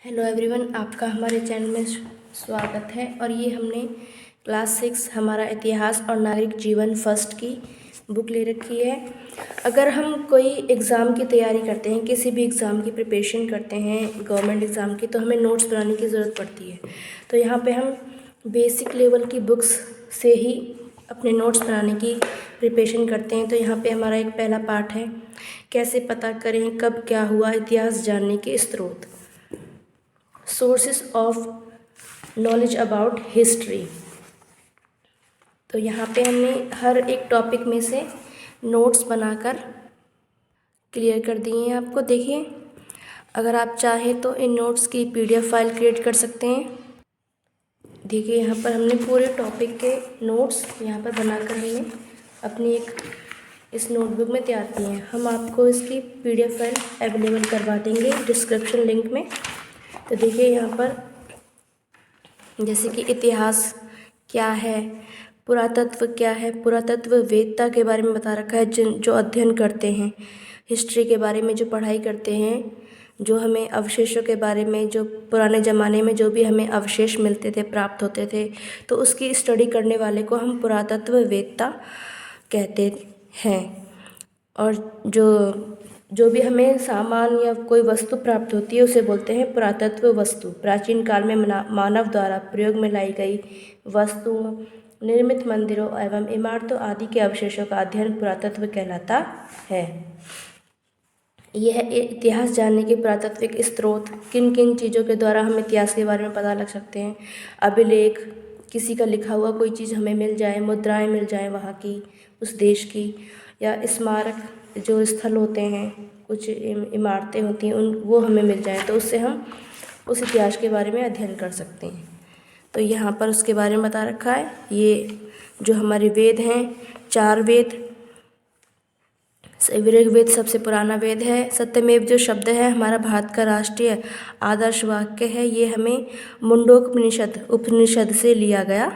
Hello everyone, आपका हमारे channel में स्वागत है। और ये हमने क्लास 6 हमारा इतिहास और नागरिक जीवन फर्स्ट की बुक ले रखी है। अगर हम कोई एग्ज़ाम की तैयारी करते हैं, किसी भी एग्ज़ाम की प्रिपरेशन करते हैं गवर्नमेंट एग्ज़ाम की, तो हमें नोट्स बनाने की ज़रूरत पड़ती है। तो यहाँ पे हम बेसिक लेवल की बुक्स से ही अपने नोट्स बनाने की प्रिपरेशन करते हैं। तो यहाँ पे हमारा एक पहला पार्ट है, कैसे पता करें कब क्या हुआ, इतिहास जानने के स्रोत, sources of knowledge about history. तो यहाँ पे हमने हर एक टॉपिक में से नोट्स बनाकर क्लियर कर दिए हैं आपको। देखिए, अगर आप चाहें तो इन नोट्स की पीडीएफ फाइल क्रिएट कर सकते हैं। देखिए, यहाँ पर हमने पूरे टॉपिक के नोट्स यहाँ पर बनाकर हमने अपनी एक इस नोटबुक में तैयार किए हैं। हम आपको इसकी पीडीएफ फाइल अवेलेबल करवा देंगे डिस्क्रिप्शन लिंक में। तो देखिए, यहाँ पर जैसे कि इतिहास क्या है, पुरातत्व क्या है, पुरातत्व वेदता के बारे में बता रखा है, जो अध्ययन करते हैं हिस्ट्री के बारे में, जो पढ़ाई करते हैं, जो हमें अवशेषों के बारे में, जो पुराने ज़माने में जो भी हमें अवशेष मिलते थे, प्राप्त होते थे, तो उसकी स्टडी करने वाले को हम पुरातत्व वेदता कहते हैं। और जो भी हमें सामान या कोई वस्तु प्राप्त होती है उसे बोलते हैं पुरातत्व वस्तु। प्राचीन काल में मानव द्वारा प्रयोग में लाई गई वस्तुओं, निर्मित मंदिरों एवं इमारतों आदि के अवशेषों का अध्ययन पुरातत्व कहलाता है। यह इतिहास जानने के पुरातात्विक स्रोत, किन किन चीज़ों के द्वारा हम इतिहास के बारे में पता लग सकते हैं। अभिलेख, किसी का लिखा हुआ कोई चीज़ हमें मिल जाए, मुद्राएं मिल जाए वहाँ की, उस देश की, या स्मारक जो स्थल होते हैं, कुछ इमारतें होती हैं, वो हमें मिल जाए, तो उससे हम उस इतिहास के बारे में अध्ययन कर सकते हैं। तो यहाँ पर उसके बारे में बता रखा है। ये जो हमारे वेद हैं, 4 वेद, ऋग्वेद सबसे पुराना वेद है। सत्यमेव जो शब्द है हमारा भारत का राष्ट्रीय आदर्श वाक्य है। ये हमें उपनिषद से लिया गया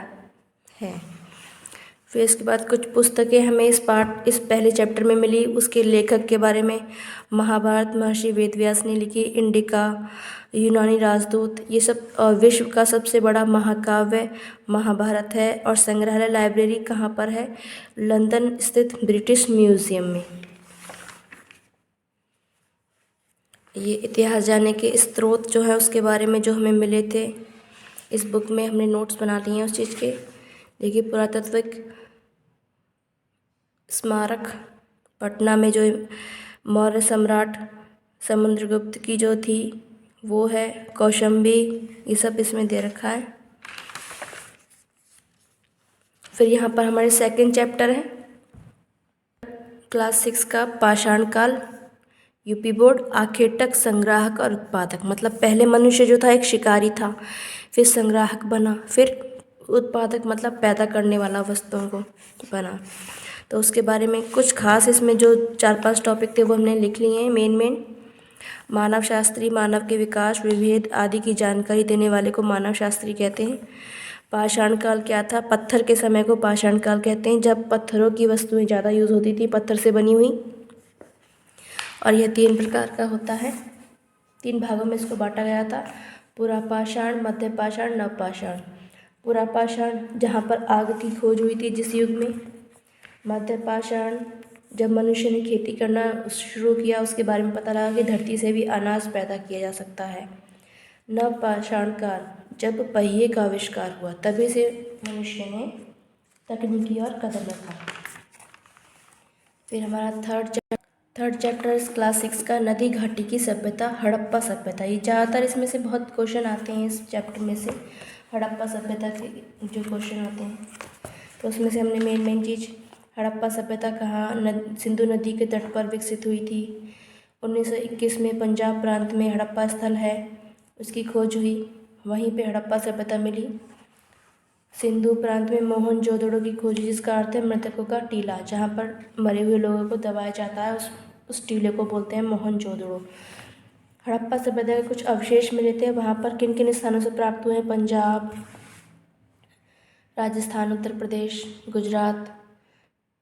है। फिर इसके बाद कुछ पुस्तकें हमें इस पहले चैप्टर में मिली। उसके लेखक के बारे में, महाभारत महर्षि वेदव्यास ने लिखी, इंडिका, यूनानी राजदूत, ये सब, और विश्व का सबसे बड़ा महाकाव्य महाभारत है। और संग्रहालय लाइब्रेरी कहाँ पर है? लंदन स्थित ब्रिटिश म्यूजियम में। ये इतिहास जानने के स्रोत जो है उसके बारे में जो हमें मिले थे, इस बुक में हमने नोट्स बना लिए हैं उस चीज़ के। देखिए, पुरातात्विक स्मारक पटना में जो मौर्य सम्राट समुद्रगुप्त की जो थी वो है, कौशाम्बी, ये सब इसमें दे रखा है। फिर यहाँ पर हमारे सेकंड चैप्टर है क्लास 6 का, पाषाण काल, यूपी बोर्ड, आखेटक, संग्राहक और उत्पादक। मतलब पहले मनुष्य जो था एक शिकारी था, फिर संग्राहक बना, फिर उत्पादक मतलब पैदा करने वाला वस्तुओं को बना। तो उसके बारे में कुछ खास इसमें जो 4-5 टॉपिक थे वो हमने लिख लिए हैं। मेन मानव शास्त्री, मानव के विकास, विभेद आदि की जानकारी देने वाले को मानव शास्त्री कहते हैं। पाषाण काल क्या था? पत्थर के समय को पाषाण काल कहते हैं, जब पत्थरों की वस्तुएं ज़्यादा यूज़ होती थी, पत्थर से बनी हुई। और यह 3 प्रकार का होता है, 3 भागों में इसको बांटा गया था, पुरापाषाण, मध्य पाषाण, नवपाषाण। पुरापाषाण जहाँ पर आग की खोज हुई थी जिस युग में। मध्य पाषाण जब मनुष्य ने खेती करना शुरू किया, उसके बारे में पता लगा कि धरती से भी अनाज पैदा किया जा सकता है। नवपाषाण काल जब पहिए का आविष्कार हुआ, तभी से मनुष्य ने तकनीकी और कदम रखा। फिर हमारा थर्ड चैप्टर इस क्लास 6 का, नदी घाटी की सभ्यता, हड़प्पा सभ्यता। ये ज़्यादातर इसमें से बहुत क्वेश्चन आते हैं इस चैप्टर में से, हड़प्पा सभ्यता के जो क्वेश्चन आते हैं। तो उसमें से हमने मेन चीज़, हड़प्पा सभ्यता कहाँ सिंधु नदी के तट पर विकसित हुई थी। 1921 में पंजाब प्रांत में हड़प्पा स्थल है, उसकी खोज हुई, वहीं पे हड़प्पा सभ्यता मिली। सिंधु प्रांत में मोहनजोदड़ो की खोज, जिसका अर्थ है मृतकों का टीला, जहाँ पर मरे हुए लोगों को दबाया जाता है, उस टीले को बोलते हैं मोहनजोदड़ो। हड़प्पा सभ्यता के कुछ अवशेष मिले थे, वहाँ पर किन किन स्थानों से प्राप्त हुए हैं? पंजाब, राजस्थान, उत्तर प्रदेश, गुजरात,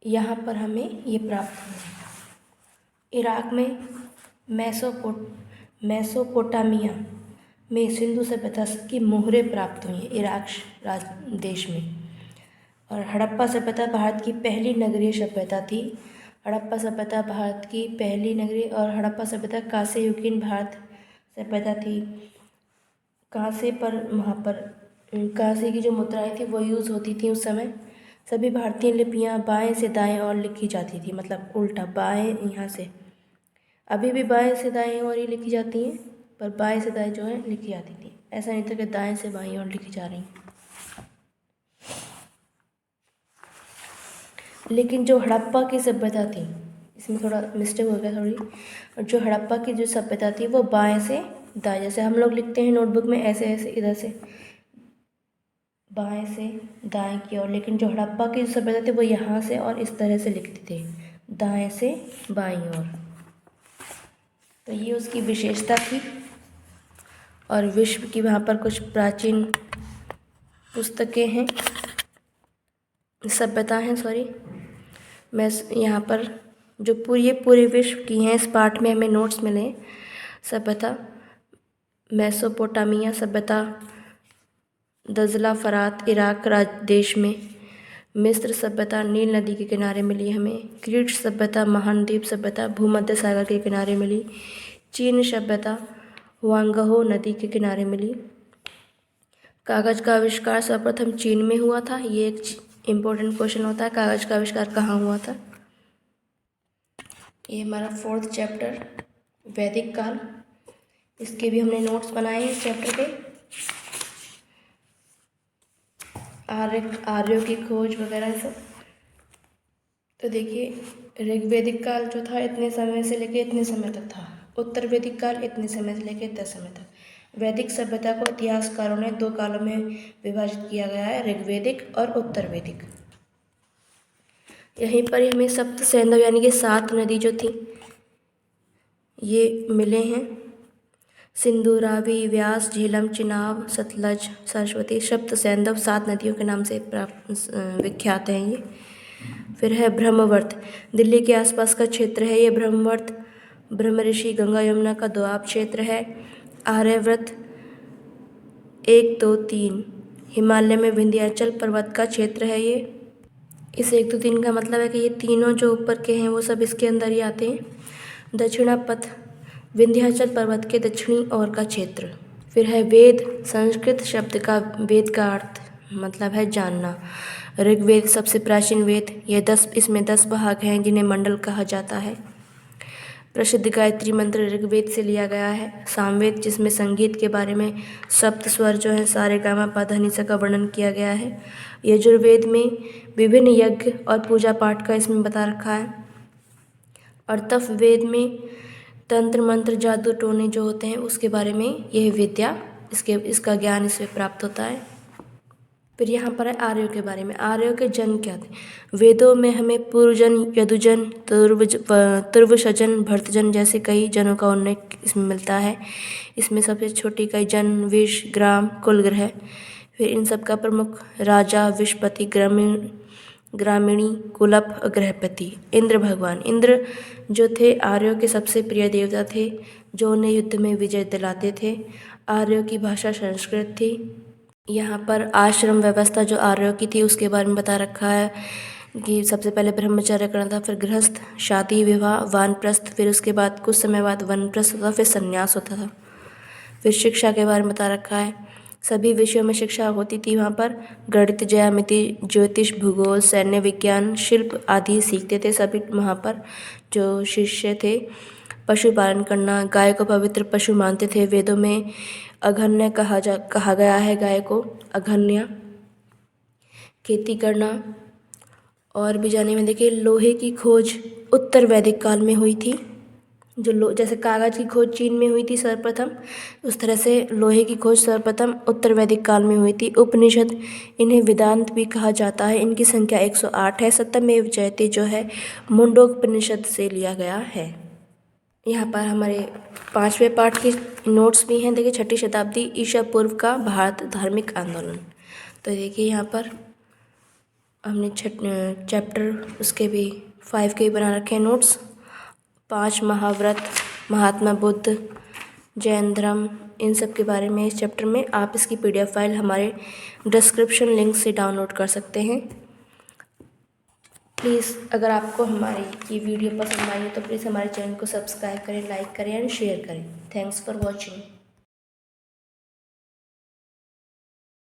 यहाँ पर हमें ये प्राप्त हुए। इराक में मेसोपोटामिया में सिंधु सभ्यता की मोहरें प्राप्त हुई हैं इराक देश में। और हड़प्पा सभ्यता भारत की पहली नगरीय सभ्यता थी। हड़प्पा सभ्यता भारत की पहली नगरीय और हड़प्पा सभ्यता कांस्य युगीन भारत सभ्यता थी। कांसे पर वहाँ पर कांसे की जो मुद्राएं थी वो यूज़ होती थी उस समय। सभी भारतीय लिपियाँ बाएं से दाएं और लिखी जाती थी, मतलब उल्टा, बाएं यहाँ से। अभी भी बाएं से दाएं और ही लिखी जाती हैं, पर बाएं से दाएं जो है लिखी जाती थी। ऐसा नहीं था कि दाएं से बाएं और लिखी जा रही हैं। लेकिन जो हड़प्पा की सभ्यता थी, इसमें थोड़ा मिस्टेक हो गया थोड़ी, और जो हड़प्पा की जो सभ्यता थी वो बाएं से दाएं, जैसे हम लोग लिखते हैं नोटबुक में ऐसे ऐसे इधर से बाएं से दाएं की ओर, लेकिन जो हड़प्पा की जो सभ्यता थी वो यहाँ से और इस तरह से लिखते थे, दाएं से बाईं ओर। तो ये उसकी विशेषता थी। और विश्व की वहाँ पर कुछ प्राचीन पुस्तकें हैं, सभ्यता हैं, सॉरी। मैं यहाँ पर जो पूरे विश्व की हैं, इस पार्ट में हमें नोट्स मिले। सभ्यता मेसोपोटामिया सभ्यता दजला फरात इराक देश में। मिस्र सभ्यता नील नदी के किनारे मिली हमें। क्रीट सभ्यता महाद्वीप सभ्यता भूमध्य सागर के किनारे मिली। चीन सभ्यता हुआंगहो नदी के किनारे मिली। कागज़ का आविष्कार सर्वप्रथम चीन में हुआ था। ये एक इम्पोर्टेंट क्वेश्चन होता है, कागज़ का आविष्कार कहाँ हुआ था। ये हमारा 4th चैप्टर वैदिक काल, इसके भी हमने नोट्स बनाए हैं इस चैप्टर के। आर्यों की खोज वगैरह सब। तो देखिए ऋग्वैदिक काल जो था इतने समय से लेके इतने समय तक था। उत्तर वैदिक काल इतने समय से लेके इतने समय तक। वैदिक सभ्यता को इतिहासकारों ने 2 कालों में विभाजित किया गया है, ऋग्वैदिक और उत्तर वैदिक। यहीं पर ही हमें सप्त सैंधव यानी कि 7 नदी जो थी ये मिले हैं। सिंधु, रावी, व्यास, झेलम, चिनाब, सतलज, सरस्वती, सप्त सैंधव 7 नदियों के नाम से विख्यात हैं ये। फिर है ब्रह्मवर्त, दिल्ली के आसपास का क्षेत्र है ये ब्रह्मवर्त। ब्रह्म ऋषि गंगा यमुना का दोआब क्षेत्र है। आर्यव्रत 1, 2, 3 हिमालय में विंध्याचल पर्वत का क्षेत्र है ये। इस 1, 2, 3 का मतलब है कि ये तीनों जो ऊपर के हैं वो सब इसके अंदर ही आते हैं। दक्षिणापथ विंध्याचल पर्वत के दक्षिणी ओर का क्षेत्र। फिर है वेद, संस्कृत शब्द का वेद का अर्थ मतलब है जानना। ऋग्वेद सबसे प्राचीन वेद, इसमें 10 भाग हैं जिन्हें मंडल कहा जाता है। प्रसिद्ध गायत्री मंत्र ऋग्वेद से लिया गया है। सामवेद जिसमें संगीत के बारे में सप्त स्वर जो है सारे गामा पा धा नि सा का वर्णन किया गया है। यजुर्वेद में विभिन्न यज्ञ और पूजा पाठ का इसमें बता रखा है। और तप वेद में तंत्र मंत्र जादू टोने जो होते हैं उसके बारे में यह विद्या इसका ज्ञान इससे प्राप्त होता है। फिर यहाँ पर है आर्यों के बारे में। आर्यों के जन्म क्या थे। वेदों में हमें पूर्वजन, यदुजन, तुर्वशजन, भरतजन जैसे कई जनों का उल्लेख इसमें मिलता है। इसमें सबसे छोटी कई जन, विष, ग्राम, कुलग्रह। फिर इन सब का प्रमुख राजा, विषपति, ग्रामीणी, कुलप, गृहपति। इंद्र भगवान, इंद्र जो थे आर्यों के सबसे प्रिय देवता थे जो उन्हें युद्ध में विजय दिलाते थे। आर्यों की भाषा संस्कृत थी। यहाँ पर आश्रम व्यवस्था जो आर्यों की थी उसके बारे में बता रखा है कि सबसे पहले ब्रह्मचर्य करना था, फिर गृहस्थ, शादी, विवाह, वानप्रस्थ, फिर उसके बाद कुछ समय बाद वनप्रस्थ होता, फिर संन्यास होता था। फिर शिक्षा के बारे में बता रखा है, सभी विषयों में शिक्षा होती थी वहाँ पर। गणित, ज्यामिति, ज्योतिष, भूगोल, सैन्य विज्ञान, शिल्प आदि सीखते थे सभी वहाँ पर जो शिष्य थे। पशुपालन करना, गाय को पवित्र पशु मानते थे। वेदों में अघन्य कहा गया है गाय को, अघन्य। खेती करना और भी जाने में देखिए लोहे की खोज उत्तर वैदिक काल में हुई थी। जैसे कागज़ की खोज चीन में हुई थी सर्वप्रथम, उस तरह से लोहे की खोज सर्वप्रथम उत्तर वैदिक काल में हुई थी। उपनिषद, इन्हें वेदांत भी कहा जाता है। इनकी संख्या 108 है। सत्यमेव जयते जो है मुंडकोपनिषद से लिया गया है। यहाँ पर हमारे 5वें पाठ के नोट्स भी हैं। देखिए 6ठी शताब्दी ईसा पूर्व का भारत धार्मिक आंदोलन। तो देखिए यहाँ पर हमने चैप्टर उसके भी 5 के भी बना रखे हैं नोट्स। 5 महाव्रत, महात्मा बुद्ध, जैन धर्म, इन सब के बारे में इस चैप्टर में, आप इसकी PDF फाइल हमारे डिस्क्रिप्शन लिंक से डाउनलोड कर सकते हैं। प्लीज़ अगर आपको हमारी ये वीडियो पसंद आई तो प्लीज़ हमारे चैनल को सब्सक्राइब करें, लाइक करें एंड शेयर करें। Thanks for watching.